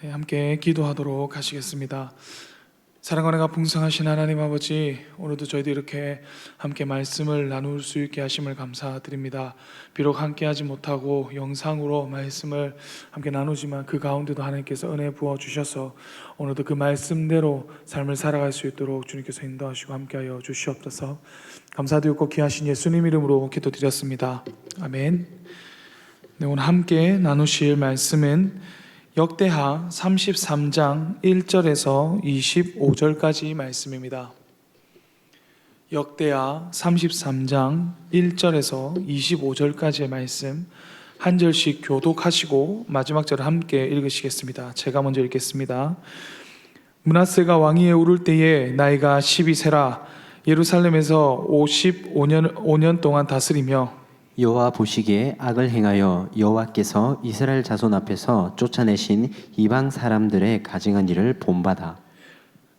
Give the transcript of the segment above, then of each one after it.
네, 함께 기도하도록 하시겠습니다. 사랑과 은혜가 풍성하신 하나님 아버지, 오늘도 저희도 이렇게 함께 말씀을 나눌 수 있게 하심을 감사드립니다. 비록 함께 하지 못하고 영상으로 말씀을 함께 나누지만 그 가운데도 하나님께서 은혜 부어주셔서 오늘도 그 말씀대로 삶을 살아갈 수 있도록 주님께서 인도하시고 함께하여 주시옵소서. 감사드리고 귀하신 예수님 이름으로 기도드렸습니다. 아멘. 네, 오늘 함께 나누실 말씀은 역대하 33장 1절에서 25절까지 말씀입니다. 역대하 33장 1절에서 25절까지의 말씀 한 절씩 교독하시고 마지막 절을 함께 읽으시겠습니다. 제가 먼저 읽겠습니다. 므낫세가 왕위에 오를 때에 나이가 12세라 예루살렘에서 55년 동안 다스리며 여호와 보시기에 악을 행하여 여호와께서 이스라엘 자손 앞에서 쫓아내신 이방 사람들의 가증한 일을 본받아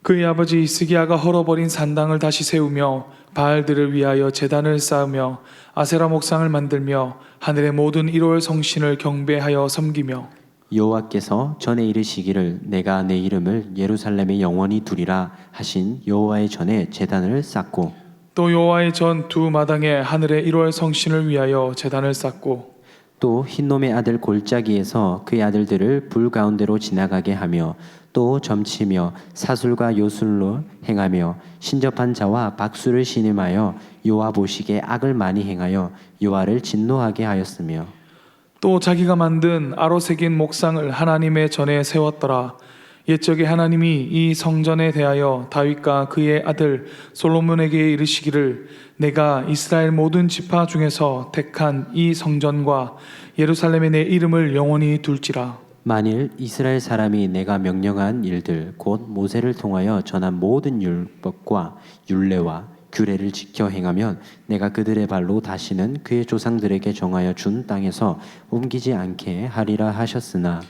그의 아버지 히스기야가 헐어버린 산당을 다시 세우며 바알들을 위하여 제단을 쌓으며 아세라 목상을 만들며 하늘의 모든 일월 성신을 경배하여 섬기며 여호와께서 전에 이르시기를 내가 내 이름을 예루살렘에 영원히 두리라 하신 여호와의 전에 제단을 쌓고 또 여호와의 전 두 마당에 하늘의 일월 성신을 위하여 제단을 쌓고 또 흰놈의 아들 골짜기에서 그의 아들들을 불 가운데로 지나가게 하며 또 점치며 사술과 요술로 행하며 신접한 자와 박수를 신음하여 여호와 보시기에 악을 많이 행하여 여호와를 진노하게 하였으며 또 자기가 만든 아로 새긴 목상을 하나님의 전에 세웠더라. 옛적에 하나님이 이 성전에 대하여 다윗과 그의 아들 솔로몬에게 이르시기를 내가 이스라엘 모든 지파 중에서 택한 이 성전과 예루살렘에 내 이름을 영원히 둘지라. 만일 이스라엘 사람이 내가 명령한 일들 곧 모세를 통하여 전한 모든 율법과 율례와 규례를 지켜 행하면 내가 그들의 발로 다시는 그의 조상들에게 정하여 준 땅에서 옮기지 않게 하리라 하셨으나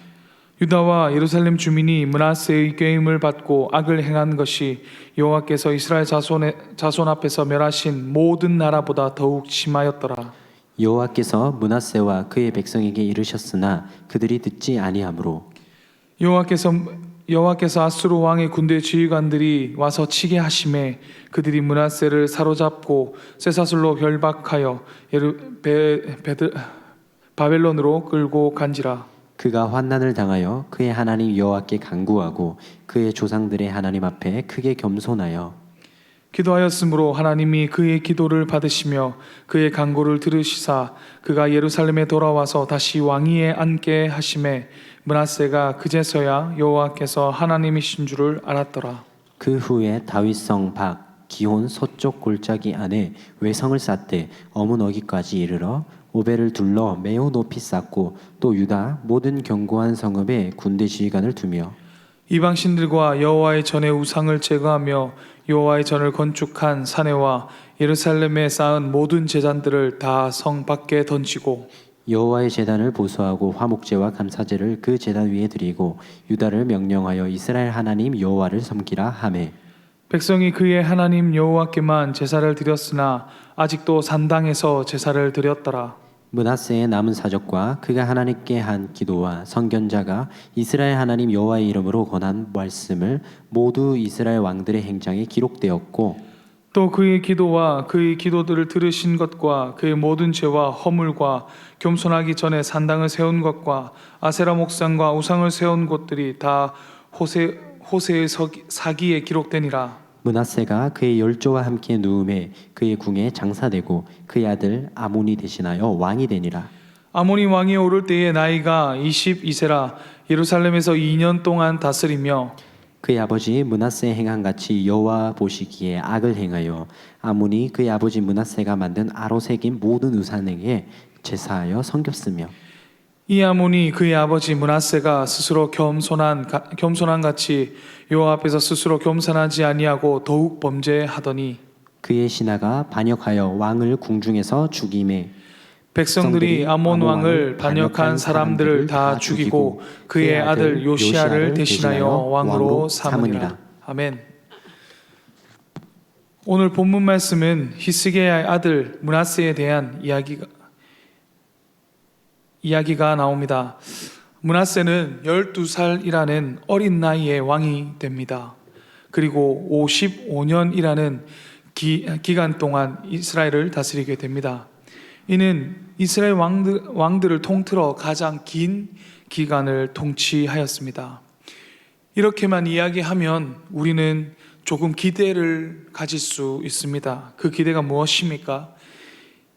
유다와 예루살렘 주민이 므낫세의 꾀임을 받고 악을 행한 것이 여호와께서 이스라엘 자손 앞에서 멸하신 모든 나라보다 더욱 심하였더라. 여호와께서 므낫세와 그의 백성에게 이르셨으나 그들이 듣지 아니하므로 여호와께서 아수르 왕의 군대 지휘관들이 와서 치게 하심에 그들이 므낫세를 사로잡고 쇠사슬로 결박하여 바벨론으로 끌고 간지라. 그가 환난을 당하여 그의 하나님 여호와께 간구하고 그의 조상들의 하나님 앞에 크게 겸손하여 기도하였으므로 하나님이 그의 기도를 받으시며 그의 간구를 들으시사 그가 예루살렘에 돌아와서 다시 왕위에 앉게 하심에 므낫세가 그제서야 여호와께서 하나님이신 줄을 알았더라. 그 후에 다윗성 밖 기혼 서쪽 골짜기 안에 외성을 쌓되 어문어기까지 이르러 오벨을 둘러 매우 높이 쌓고 또 유다 모든 견고한 성읍에 군대 지휘관을 두며 이방 신들과 여호와의 전의 우상을 제거하며 여호와의 전을 건축한 사내와 예루살렘에 쌓은 모든 제단들을 다 성 밖에 던지고 여호와의 제단을 보수하고 화목제와 감사제를 그 제단 위에 드리고 유다를 명령하여 이스라엘 하나님 여호와를 섬기라 하매 백성이 그의 하나님 여호와께만 제사를 드렸으나 아직도 산당에서 제사를 드렸더라. 므낫세의 남은 사적과 그가 하나님께 한 기도와 선견자가 이스라엘 하나님 여호와의 이름으로 권한 말씀을 모두 이스라엘 왕들의 행장에 기록되었고 또 그의 기도와 그의 기도들을 들으신 것과 그의 모든 죄와 허물과 겸손하기 전에 산당을 세운 것과 아세라 목상과 우상을 세운 곳들이 다 호세의 사기에 기록되니라. 므낫세가 그의 열조와 함께 누움에 그의 궁에 장사되고 그의 아들 아몬이 대신하여 왕이 되니라. 아몬이 왕위에 오를 때에 나이가 22세라 예루살렘에서 2년 동안 다스리며 그의 아버지 므낫세 행한 같이 여호와 보시기에 악을 행하여 아몬이 그의 아버지 므낫세가 만든 아로 새긴 모든 우상에게 제사하여 섬겼으며 이 아몬이 그의 아버지 므낫세가 스스로 겸손한 같이 여호와 앞에서 스스로 겸손하지 아니하고 더욱 범죄하더니 그의 신하가 반역하여 왕을 궁중에서 죽임에 백성들이 아몬 왕을 반역한 사람들을 다 죽이고 그의 아들 요시야를 대신하여 왕으로 삼으니라. 아멘. 오늘 본문 말씀은 히스기야의 아들 므낫세에 대한 이야기가 나옵니다. 므낫세는 12살이라는 어린 나이에 왕이 됩니다. 그리고 55년이라는 기간 동안 이스라엘을 다스리게 됩니다. 이는 이스라엘 왕들을 통틀어 가장 긴 기간을 통치하였습니다. 이렇게만 이야기하면 우리는 조금 기대를 가질 수 있습니다. 그 기대가 무엇입니까?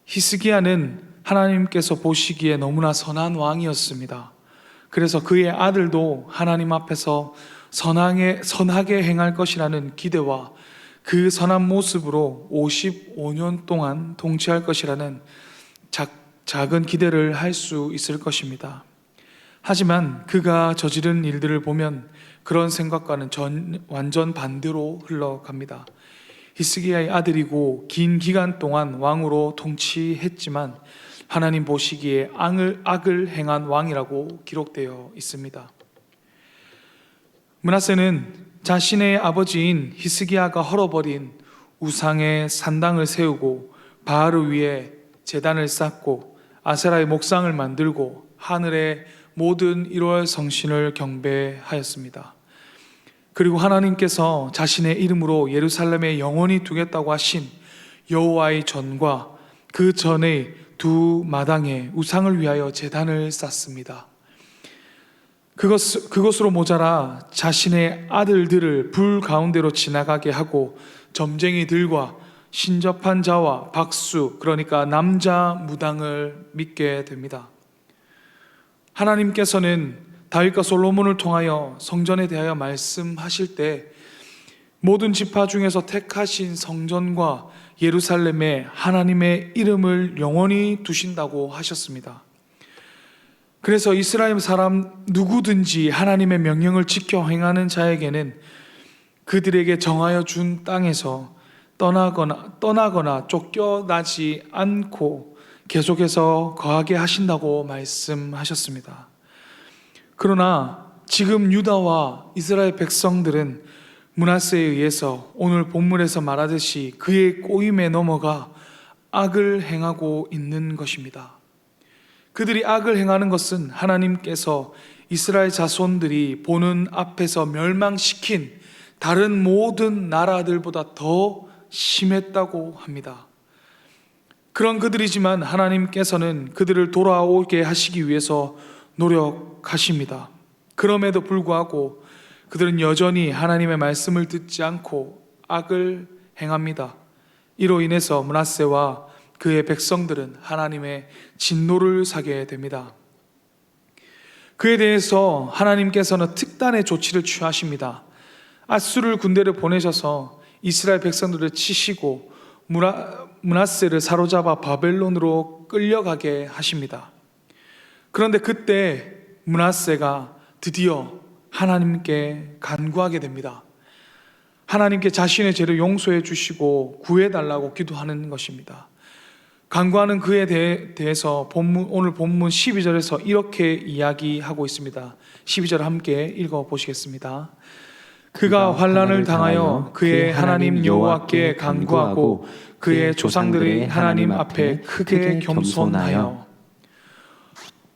히스기야는 하나님께서 보시기에 너무나 선한 왕이었습니다. 그래서 그의 아들도 하나님 앞에서 선하게 행할 것이라는 기대와 그 선한 모습으로 55년 동안 통치할 것이라는 작은 기대를 할 수 있을 것입니다. 하지만 그가 저지른 일들을 보면 그런 생각과는 완전 반대로 흘러갑니다. 히스기야의 아들이고 긴 기간 동안 왕으로 통치했지만 하나님 보시기에 악을 행한 왕이라고 기록되어 있습니다. 므낫세는 자신의 아버지인 히스기야가 헐어버린 우상의 산당을 세우고 바알을 위해 제단을 쌓고 아세라의 목상을 만들고 하늘의 모든 1월 성신을 경배하였습니다. 그리고 하나님께서 자신의 이름으로 예루살렘에 영원히 두겠다고 하신 여호와의 전과 그 전의 두 마당에 우상을 위하여 제단을 쌓습니다. 그것으로 모자라 자신의 아들들을 불 가운데로 지나가게 하고 점쟁이들과 신접한 자와 박수, 그러니까 남자 무당을 믿게 됩니다. 하나님께서는 다윗과 솔로몬을 통하여 성전에 대하여 말씀하실 때 모든 지파 중에서 택하신 성전과 예루살렘에 하나님의 이름을 영원히 두신다고 하셨습니다. 그래서 이스라엘 사람 누구든지 하나님의 명령을 지켜 행하는 자에게는 그들에게 정하여 준 땅에서 떠나거나 쫓겨나지 않고 계속해서 거하게 하신다고 말씀하셨습니다. 그러나 지금 유다와 이스라엘 백성들은 므낫세에 의해서 오늘 본문에서 말하듯이 그의 꼬임에 넘어가 악을 행하고 있는 것입니다. 그들이 악을 행하는 것은 하나님께서 이스라엘 자손들이 보는 앞에서 멸망시킨 다른 모든 나라들보다 더 심했다고 합니다. 그런 그들이지만 하나님께서는 그들을 돌아오게 하시기 위해서 노력하십니다. 그럼에도 불구하고 그들은 여전히 하나님의 말씀을 듣지 않고 악을 행합니다. 이로 인해서 므낫세와 그의 백성들은 하나님의 진노를 사게 됩니다. 그에 대해서 하나님께서는 특단의 조치를 취하십니다. 아수르 군대를 보내셔서 이스라엘 백성들을 치시고 므낫세를 사로잡아 바벨론으로 끌려가게 하십니다. 그런데 그때 므낫세가 드디어 하나님께 간구하게 됩니다. 하나님께 자신의 죄를 용서해 주시고 구해달라고 기도하는 것입니다. 간구하는 그에 대해서 오늘 본문 12절에서 이렇게 이야기하고 있습니다. 12절 함께 읽어보시겠습니다. 그가 환난을 당하여 그의 하나님 여호와께 간구하고 그의 조상들의 하나님 앞에 크게 겸손하여.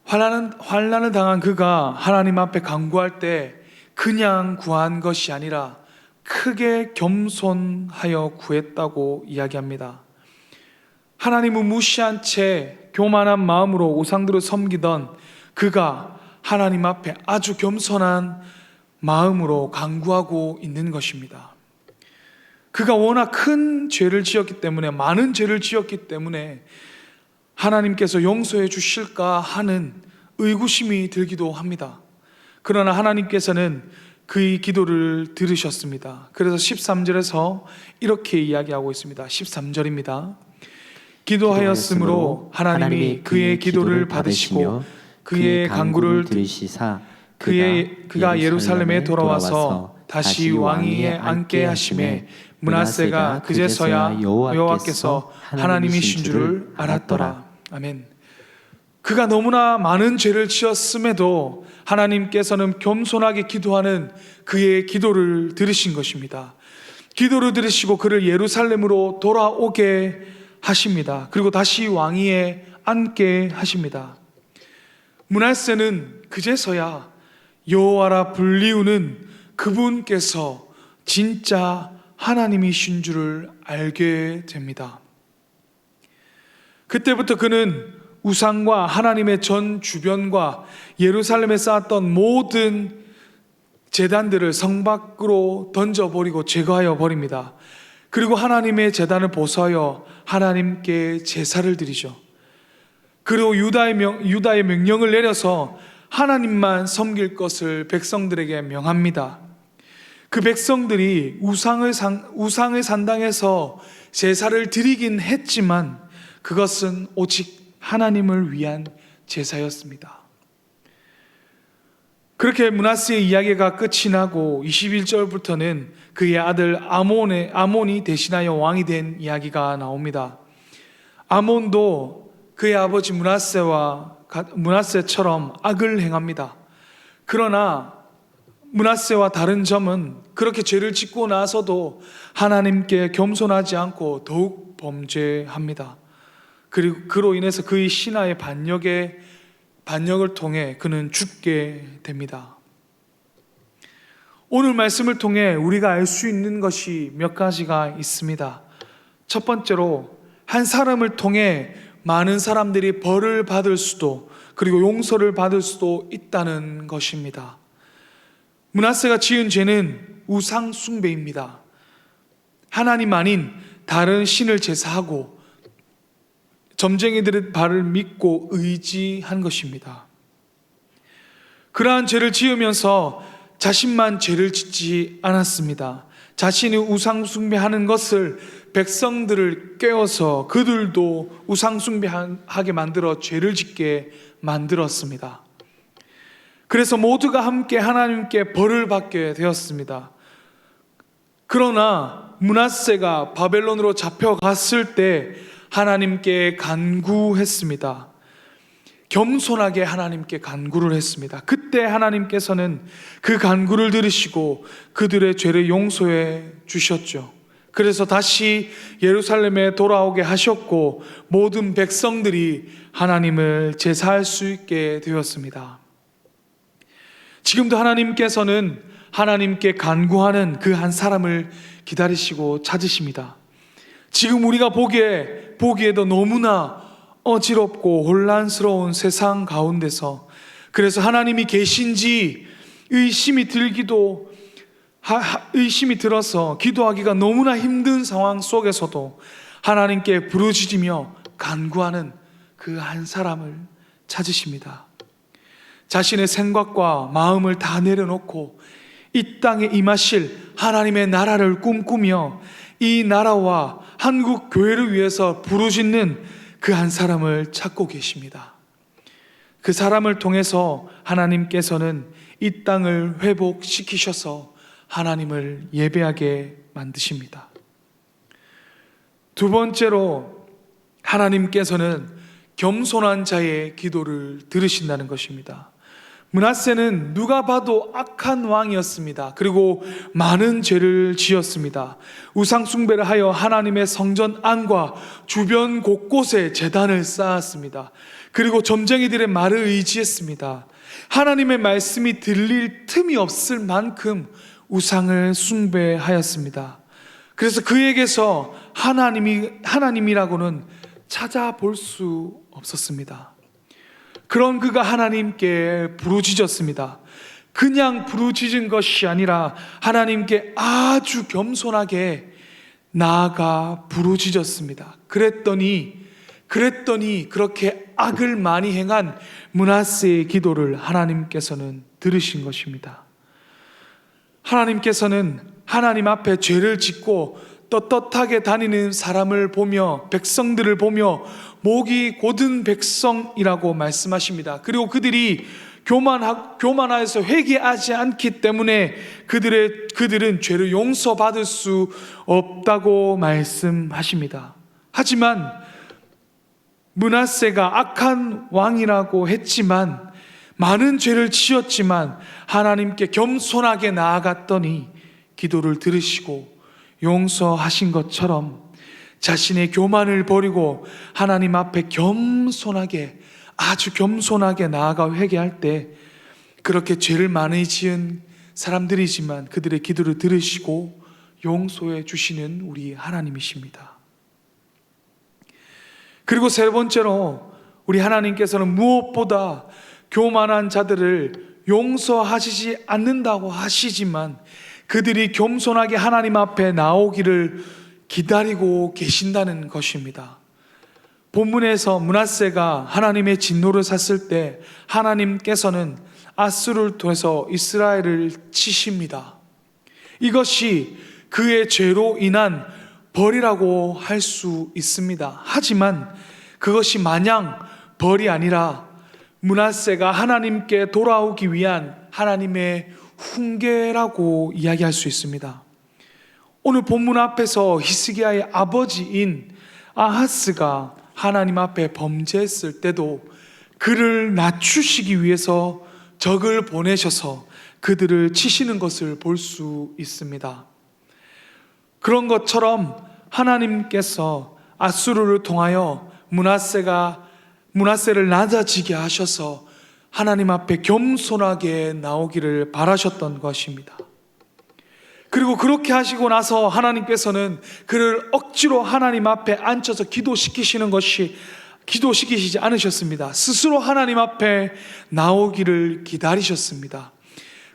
환난을 당한 그가 하나님 앞에 간구할 때 그냥 구한 것이 아니라 크게 겸손하여 구했다고 이야기합니다. 하나님을 무시한 채 교만한 마음으로 우상들을 섬기던 그가 하나님 앞에 아주 겸손한 마음으로 간구하고 있는 것입니다. 그가 워낙 큰 죄를 지었기 때문에, 많은 죄를 지었기 때문에 하나님께서 용서해 주실까 하는 의구심이 들기도 합니다. 그러나 하나님께서는 그의 기도를 들으셨습니다. 그래서 13절에서 이렇게 이야기하고 있습니다. 13절입니다. 기도하였으므로 하나님이 그의 기도를 받으시고 그의 간구를 들으시사 그가 예루살렘에 돌아와서 다시 왕위에 앉게 하심에 므낫세가 그제서야 여호와께서 하나님이신 줄을 알았더라. 아멘. 그가 너무나 많은 죄를 지었음에도 하나님께서는 겸손하게 기도하는 그의 기도를 들으신 것입니다. 기도를 들으시고 그를 예루살렘으로 돌아오게 하십니다. 그리고 다시 왕위에 앉게 하십니다. 므낫세는 그제서야 여호와라 불리우는 그분께서 진짜 하나님이신 줄을 알게 됩니다. 그때부터 그는 우상과 하나님의 전 주변과 예루살렘에 쌓았던 모든 제단들을 성 밖으로 던져버리고 제거하여 버립니다. 그리고 하나님의 제단을 보수하여 하나님께 제사를 드리죠. 그리고 유다의 명령을 내려서 하나님만 섬길 것을 백성들에게 명합니다. 그 백성들이 우상의 산당에서 제사를 드리긴 했지만 그것은 오직 하나님을 위한 제사였습니다. 그렇게 므낫세의 이야기가 끝이 나고 21절부터는 그의 아들 아몬이 대신하여 왕이 된 이야기가 나옵니다. 아몬도 그의 아버지 므낫세처럼 악을 행합니다. 그러나 므낫세와 다른 점은 그렇게 죄를 짓고 나서도 하나님께 겸손하지 않고 더욱 범죄합니다. 그리고 그로 인해서 그의 신하의 반역을 통해 그는 죽게 됩니다. 오늘 말씀을 통해 우리가 알 수 있는 것이 몇 가지가 있습니다. 첫 번째로 한 사람을 통해 많은 사람들이 벌을 받을 수도 그리고 용서를 받을 수도 있다는 것입니다. 므낫세가 지은 죄는 우상 숭배입니다. 하나님 아닌 다른 신을 제사하고 점쟁이들의 발을 믿고 의지한 것입니다. 그러한 죄를 지으면서 자신만 죄를 짓지 않았습니다. 자신이 우상 숭배하는 것을 백성들을 깨워서 그들도 우상 숭배하게 만들어 죄를 짓게 만들었습니다. 그래서 모두가 함께 하나님께 벌을 받게 되었습니다. 그러나 므낫세가 바벨론으로 잡혀갔을 때 하나님께 간구했습니다. 겸손하게 하나님께 간구를 했습니다. 그때 하나님께서는 그 간구를 들으시고 그들의 죄를 용서해 주셨죠. 그래서 다시 예루살렘에 돌아오게 하셨고 모든 백성들이 하나님을 제사할 수 있게 되었습니다. 지금도 하나님께서는 하나님께 간구하는 그 한 사람을 기다리시고 찾으십니다. 지금 우리가 보기에도 너무나 어지럽고 혼란스러운 세상 가운데서 그래서 하나님이 계신지 의심이 들어서 기도하기가 너무나 힘든 상황 속에서도 하나님께 부르짖으며 간구하는 그 한 사람을 찾으십니다. 자신의 생각과 마음을 다 내려놓고 이 땅에 임하실 하나님의 나라를 꿈꾸며 이 나라와 한국 교회를 위해서 부르짖는 그 한 사람을 찾고 계십니다. 그 사람을 통해서 하나님께서는 이 땅을 회복시키셔서 하나님을 예배하게 만드십니다. 두 번째로 하나님께서는 겸손한 자의 기도를 들으신다는 것입니다. 므낫세는 누가 봐도 악한 왕이었습니다. 그리고 많은 죄를 지었습니다. 우상 숭배를 하여 하나님의 성전 안과 주변 곳곳에 제단을 쌓았습니다. 그리고 점쟁이들의 말을 의지했습니다. 하나님의 말씀이 들릴 틈이 없을 만큼 우상을 숭배하였습니다. 그래서 그에게서 하나님이라고는 찾아볼 수 없었습니다. 그런 그가 하나님께 부르짖었습니다. 그냥 부르짖은 것이 아니라 하나님께 아주 겸손하게 나아가 부르짖었습니다. 그랬더니 그렇게 악을 많이 행한 므낫세의 기도를 하나님께서는 들으신 것입니다. 하나님께서는 하나님 앞에 죄를 짓고 떳떳하게 다니는 사람을 보며 백성들을 보며 목이 곧은 백성이라고 말씀하십니다. 그리고 그들이 교만하여서 회개하지 않기 때문에 그들은 죄를 용서받을 수 없다고 말씀하십니다. 하지만 므낫세가 악한 왕이라고 했지만 많은 죄를 지었지만 하나님께 겸손하게 나아갔더니 기도를 들으시고 용서하신 것처럼 자신의 교만을 버리고 하나님 앞에 겸손하게 아주 겸손하게 나아가 회개할 때 그렇게 죄를 많이 지은 사람들이지만 그들의 기도를 들으시고 용서해 주시는 우리 하나님이십니다. 그리고 세 번째로 우리 하나님께서는 무엇보다 교만한 자들을 용서하시지 않는다고 하시지만 그들이 겸손하게 하나님 앞에 나오기를 기다리고 계신다는 것입니다. 본문에서 므낫세가 하나님의 진노를 샀을 때 하나님께서는 아수르를 통해서 이스라엘을 치십니다. 이것이 그의 죄로 인한 벌이라고 할 수 있습니다. 하지만 그것이 마냥 벌이 아니라 므낫세가 하나님께 돌아오기 위한 하나님의 훈계라고 이야기할 수 있습니다. 오늘 본문 앞에서 히스기야의 아버지인 아하스가 하나님 앞에 범죄했을 때도 그를 낮추시기 위해서 적을 보내셔서 그들을 치시는 것을 볼 수 있습니다. 그런 것처럼 하나님께서 아수르를 통하여 므낫세를 낮아지게 하셔서 하나님 앞에 겸손하게 나오기를 바라셨던 것입니다. 그리고 그렇게 하시고 나서 하나님께서는 그를 억지로 하나님 앞에 앉혀서 기도시키시지 않으셨습니다. 스스로 하나님 앞에 나오기를 기다리셨습니다.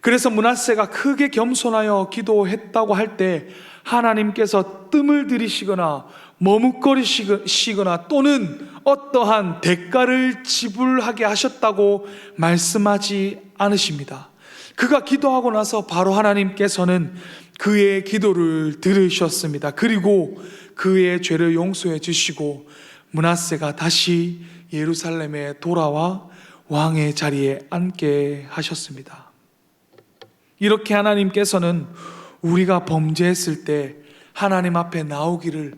그래서 므낫세가 크게 겸손하여 기도했다고 할 때 하나님께서 뜸을 들이시거나 머뭇거리시거나 또는 어떠한 대가를 지불하게 하셨다고 말씀하지 않으십니다. 그가 기도하고 나서 바로 하나님께서는 그의 기도를 들으셨습니다. 그리고 그의 죄를 용서해 주시고 므낫세가 다시 예루살렘에 돌아와 왕의 자리에 앉게 하셨습니다. 이렇게 하나님께서는 우리가 범죄했을 때 하나님 앞에 나오기를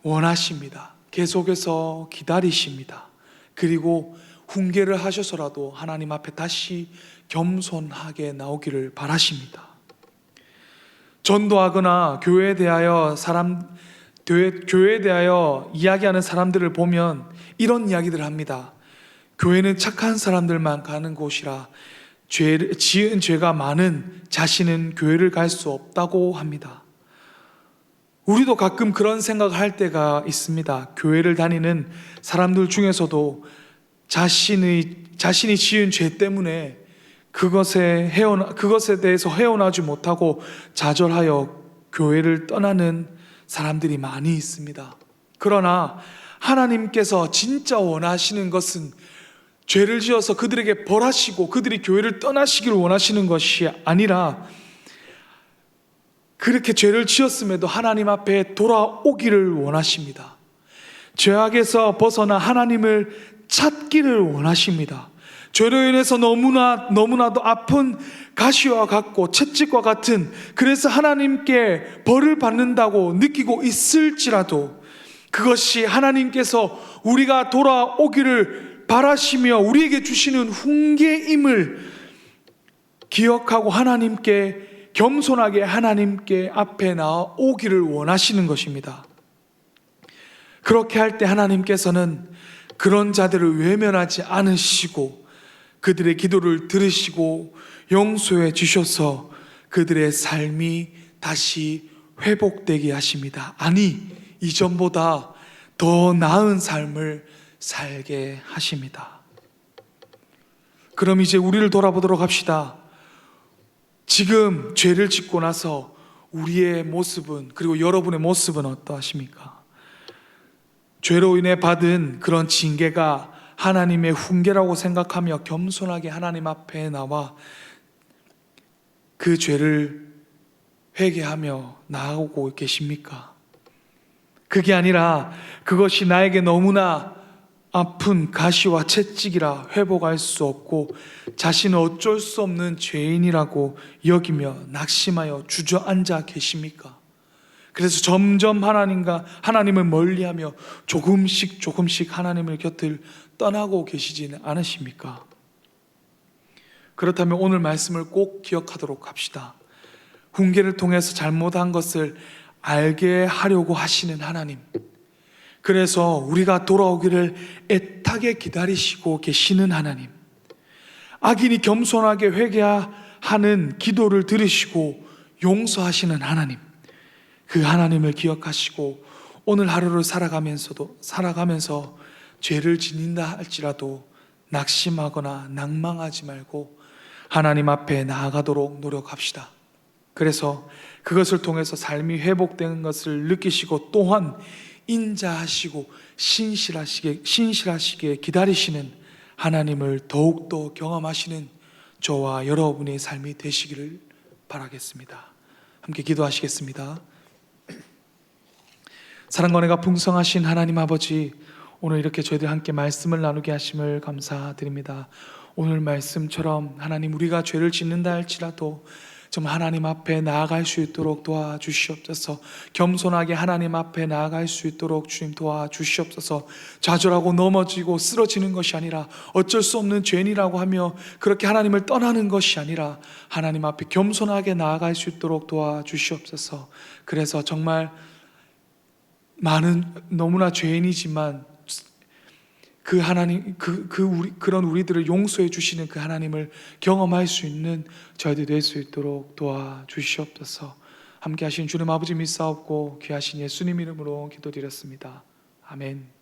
원하십니다. 계속해서 기다리십니다. 그리고 훈계를 하셔서라도 하나님 앞에 다시 겸손하게 나오기를 바라십니다. 전도하거나 교회에 대하여 이야기하는 사람들을 보면 이런 이야기들을 합니다. 교회는 착한 사람들만 가는 곳이라 지은 죄가 많은 자신은 교회를 갈 수 없다고 합니다. 우리도 가끔 그런 생각을 할 때가 있습니다. 교회를 다니는 사람들 중에서도 자신이 지은 죄 때문에 그것에 대해서 헤어나지 못하고 좌절하여 교회를 떠나는 사람들이 많이 있습니다. 그러나 하나님께서 진짜 원하시는 것은 죄를 지어서 그들에게 벌하시고 그들이 교회를 떠나시기를 원하시는 것이 아니라 그렇게 죄를 지었음에도 하나님 앞에 돌아오기를 원하십니다. 죄악에서 벗어나 하나님을 찾기를 원하십니다. 죄로 인해서 너무나도 아픈 가시와 같고 채찍과 같은, 그래서 하나님께 벌을 받는다고 느끼고 있을지라도 그것이 하나님께서 우리가 돌아오기를 바라시며 우리에게 주시는 훈계임을 기억하고 하나님께 겸손하게 하나님께 앞에 나오기를 원하시는 것입니다. 그렇게 할 때 하나님께서는 그런 자들을 외면하지 않으시고 그들의 기도를 들으시고 용서해 주셔서 그들의 삶이 다시 회복되게 하십니다. 아니, 이전보다 더 나은 삶을 살게 하십니다. 그럼 이제 우리를 돌아보도록 합시다. 지금 죄를 짓고 나서 우리의 모습은, 그리고 여러분의 모습은 어떠하십니까? 죄로 인해 받은 그런 징계가 하나님의 훈계라고 생각하며 겸손하게 하나님 앞에 나와 그 죄를 회개하며 나아오고 계십니까? 그게 아니라 그것이 나에게 너무나 아픈 가시와 채찍이라 회복할 수 없고 자신은 어쩔 수 없는 죄인이라고 여기며 낙심하여 주저앉아 계십니까? 그래서 점점 하나님을 멀리하며 조금씩 하나님의 곁을 떠나고 계시지는 않으십니까? 그렇다면 오늘 말씀을 꼭 기억하도록 합시다. 훈계를 통해서 잘못한 것을 알게 하려고 하시는 하나님, 그래서 우리가 돌아오기를 애타게 기다리시고 계시는 하나님, 악인이 겸손하게 회개하는 기도를 들으시고 용서하시는 하나님, 그 하나님을 기억하시고 오늘 하루를 살아가면서 죄를 짓는다 할지라도 낙심하거나 낭망하지 말고 하나님 앞에 나아가도록 노력합시다. 그래서 그것을 통해서 삶이 회복되는 것을 느끼시고 또한 인자하시고 신실하시게 기다리시는 하나님을 더욱더 경험하시는 저와 여러분의 삶이 되시기를 바라겠습니다. 함께 기도하시겠습니다. 사랑과 은혜가 풍성하신 하나님 아버지, 오늘 이렇게 저희들 함께 말씀을 나누게 하심을 감사드립니다. 오늘 말씀처럼 하나님, 우리가 죄를 짓는다 할지라도 정말 하나님 앞에 나아갈 수 있도록 도와주시옵소서. 겸손하게 하나님 앞에 나아갈 수 있도록 주님 도와주시옵소서. 좌절하고 넘어지고 쓰러지는 것이 아니라 어쩔 수 없는 죄인이라고 하며 그렇게 하나님을 떠나는 것이 아니라 하나님 앞에 겸손하게 나아갈 수 있도록 도와주시옵소서. 그래서 정말 너무나 죄인이지만 그 하나님, 그런 우리들을 용서해 주시는 그 하나님을 경험할 수 있는 저희들이 될 수 있도록 도와주시옵소서. 함께 하신 주님 아버지 믿사옵고 귀하신 예수님 이름으로 기도드렸습니다. 아멘.